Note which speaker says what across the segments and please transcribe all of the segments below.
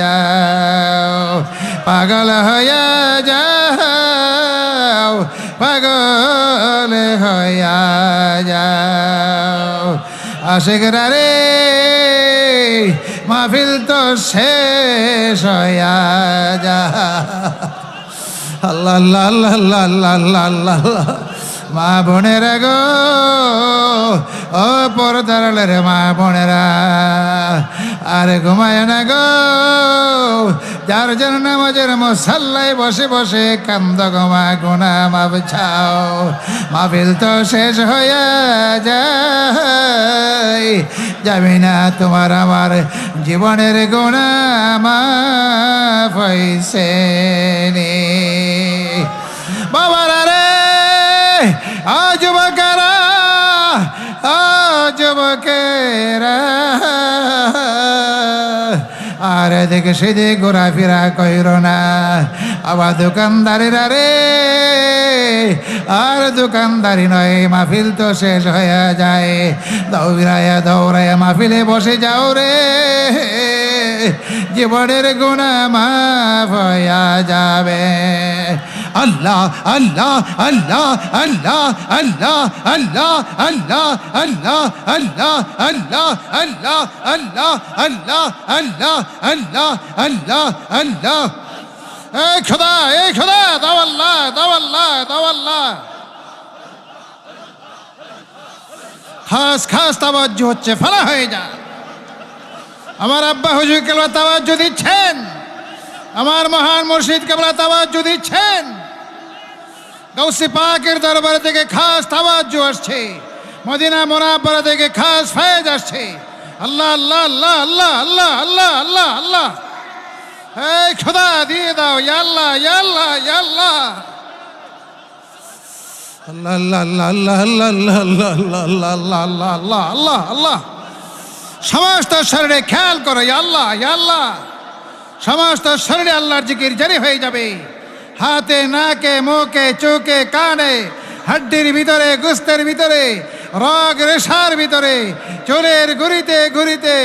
Speaker 1: যাও, পাগল হইয়া যাও, পাগল হইয়া যাও। আশিকরা রে মাহফিল তো শেষ হইয়া যাও। আল্লাহ আল্লাহ আল্লাহ আল্লাহ আল্লাহ আল্লাহ আল্লাহ। মা বোনেরা গো, ও পর্দারের মা বোনেরা, আর ঘুমায় না গো, যার জন্য নামাজের মুসাল্লায় বসে বসে কান্দ গোমা গুনা মাপ ছাও। মাহফিল তো শেষ হইয়া যায়, যাবি না তোমার আমার জীবনের গুনা মাফ হইছে নে। বাবারা রে, যুবকেরা, যুবকেরা, আর এদিকে সেদিকে ঘোরাফেরা কইর না। আবার দোকানদারেরা রে, আর দোকানদারি নয়, মাহফিল তো শেষ হয়ে যায়। দৌড়াইয়া দৌড়াইয়া মাহফিলে বসে যাও রে, জীবনের গুনাহ মাফ হইয়া যাবে। আল্লাহ আল্লাহ আল্লাহ আল্লাহ আল্লাহ আল্লাহ আল্লাহ আল্লাহ আল্লাহ আল্লাহ আল্লাহ আল্লাহ আল্লাহ আল্লাহ আল্লাহ আল্লাহ আল্লাহ। এ খোদা, এ খোদা, দাও আল্লাহ, দাও আল্লাহ, দাও আল্লাহ। খাস খাস তাওয়াজ্জু হচ্ছে, ফেলা হয়ে যায়। আমার আব্বা হুজুর কেবলা তাওয়াজ্জু দিচ্ছেন, আমার মহান মুর্শিদ কেবলা তাওয়াজ্জু দিচ্ছেন। গাউসে পাকের দরবার থেকে খাস তাওয়াজ্জু আসছে, মদিনা মুনাওয়ারা থেকে খাস ফয়েজ আসছে। আল্লাহ আল্লাহ আল্লাহ আল্লাহ আল্লাহ আল্লাহ আল্লাহ আল্লাহ। এই খোদা দিয়ে দাও, ইয়া আল্লাহ, ইয়া আল্লাহ, ইয়া আল্লাহ। আল্লাহ আল্লাহ আল্লাহ আল্লাহ আল্লাহ আল্লাহ আল্লাহ আল্লাহ আল্লাহ আল্লাহ আল্লাহ আল্লাহ আল্লাহ। সমস্ত শরীরে খেয়াল করো, ইয়া আল্লাহ, ইয়া আল্লাহ। সমস্ত শরীরে আল্লাহর জিকির জারি হয়ে যাবে। হাতে, নাকে, মুখে, চোখে, কানে, হাড্ডির ভিতরে, গোস্তের ভিতরে, রগ রেশার ভিতরে, চুলের গুড়িতে গুড়িতে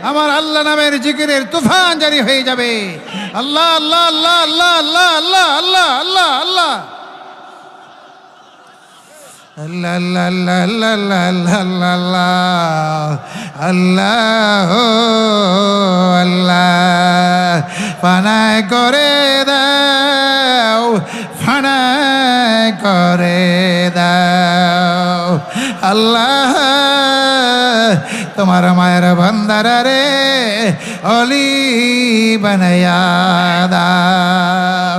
Speaker 1: আমার আল্লাহ নামের জিকিরের তুফান জারি হয়ে যাবে। আল্লাহ আল্লাহ আল্লাহ আল্লাহ আল্লাহ আল্লাহ আল্লাহ আল্লাহ আল্লাহ আল্লাহ আল্লাহ আল্লাহ আল্লাহ আল্লাহ আল্লাহ আল্লাহ। ফানায় করে দাও, ফানায় করে দাও আল্লাহ। তোমার মায়ের বান্দারা রে অলি বানায়া দাও।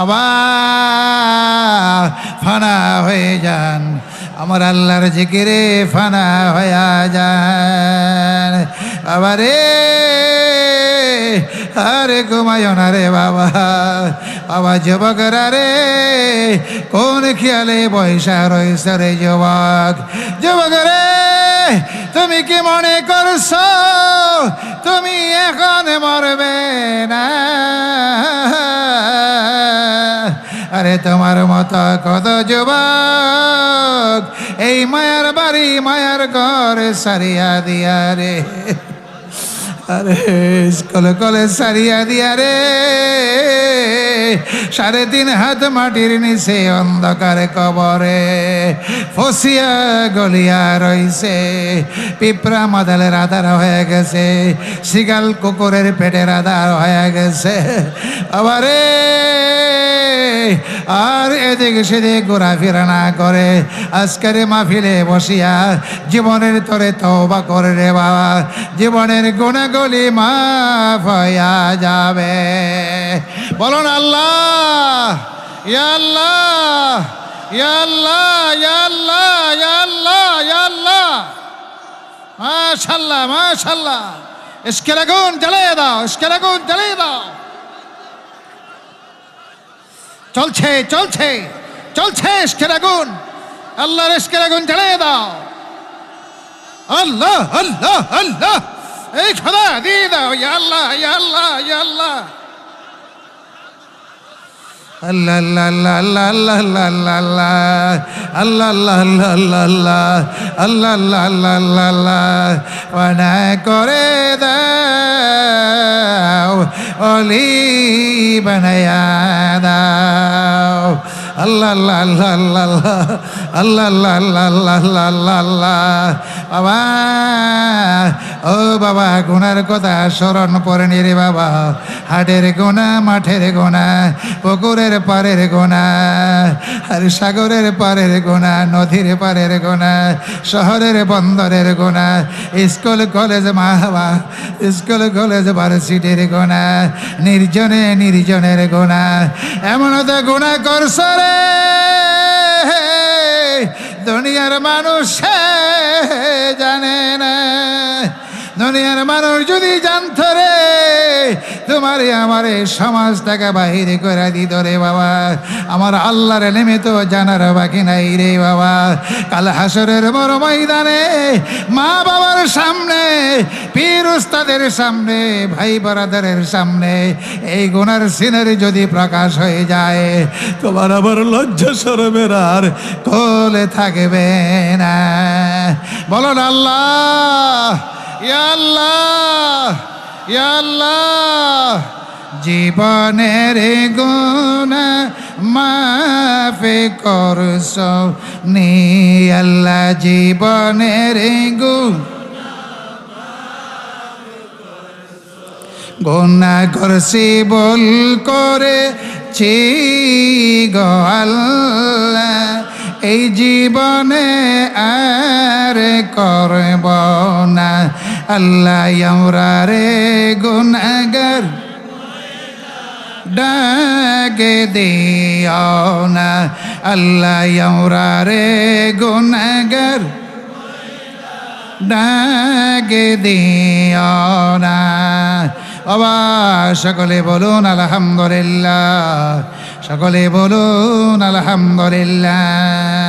Speaker 1: আবার ফানা হয়ে যান, আমার আল্লাহর জিকিরে ফানা হয়ে যান। বাবারে, আরে ঘুমায় না রে বাবা, বাবা যুবকরা রে, কোন খেয়ালে বৈশা রয়েছ রে যুবক। যুবক রে, তুমি কি মনে করছো তুমি এখন মরবে না? আরে তোমার মতো কত যুবক এই মায়ার বাড়ি মায়ার ঘর সারিয়া দিয়া রে, আরে কলে কলে সারিয়া দিয়া রে, 3.5 হাত মাটির নিচে অন্ধকার কবরে ফসিয়া গলিয়া রইছে। পিঁপড়া মাদালের আধার হয়ে গেছে, শিগাল কুকুরের পেটের আধার হয়ে গেছে। আবারে আর এদিক সেদিক ঘোরাফেরা না করে আজকের মাহফিলে বসিয়া জীবনের তরে তওবা করে রে বাবা, জীবনের গুনাহগুলি মাফ হইয়া যাবে। বলুন আল্লাহ, ইয়া আল্লাহ, ইয়া আল্লাহ, ইয়া আল্লাহ, ইয়া আল্লাহ, ইয়া আল্লাহ। মাশাআল্লাহ, মাশাআল্লাহ। ইশকের আগুন জ্বালিয়ে দাও, ইশকের আগুন জ্বালিয়ে দাও। চলছে চলছে চলছে ইশকের আগুন, আল্লাহর ইশকের আগুন জ্বালিয়ে দাও। আল্লাহ আল্লাহ আল্লাহ, এই খোদা দিয়ে দাও, ইয়া আল্লাহ, ইয়া আল্লাহ, ইয়া আল্লাহ। আল্লাহ আল্লাহ আল্লাহ আল্লাহ আল্লাহ আল্লাহ আল্লাহ আল্লাহ আল্লাহ আল্লাহ আল্লাহ আল্লাহ আল্লাহ আল্লাহ বানা করে দাও অলি বানায়া দাও আল্লাহ আল্লাহ আল্লাহ আল্লাহ আল্লাহ আল্লাহ আল্লাহ আল্লাহ আল্লাহ আল্লাহ বাবা ও বাবা গুনার কথা স্মরণ পড়েনি রে বাবা হাটের গোনা মাঠের গোনা পুকুরের পাড়ের গোনা আর সাগরের পাড়ের গোনা নদীর পাড়ের গোনা শহরের বন্দরের গোনা স্কুল কলেজ মাহবা স্কুল কলেজ ভার্সিটির গোনা নির্জনে নির্জনের গোনা এমন তো গোনা করছ রে দুনিয়ার মানুষ জানে না দুনিয়ার মানুষ যদি জানত রে তোমারে আমারে সমাজ থেকে বাহিরে করে দিত রে বাবা আমার আল্লাহর নেমে তো জানার বাকি নাই রে বাবা কাল হাসরের বড় ময়দানে মা বাবার সামনে পীর উস্তাদের সামনে ভাই বারাদারের সামনে এই গুনার সিনারি যদি প্রকাশ হয়ে যায় তোমার আবার লজ্জা শরমের আর কোলে থাকবে না বলো না আল্লাহ ইয়া আল্লাহ ইয়া আল্লাহ জীবনের গুনাহ মাফ করছ নি আল্লাহ জীবনের গুনাহ করছি বল করেছি গো আল্লাহ এই জীবনে আর করব না আল্লাহ আমরা রে গুনাহগার ডাকে দিও না আল্লাহ আমরা রে গুনাহগার ডাকে দিও না বাবা সকলে বলুন আলহামদুলিল্লাহ সকলে বলুন আলহামদুলিল্লাহ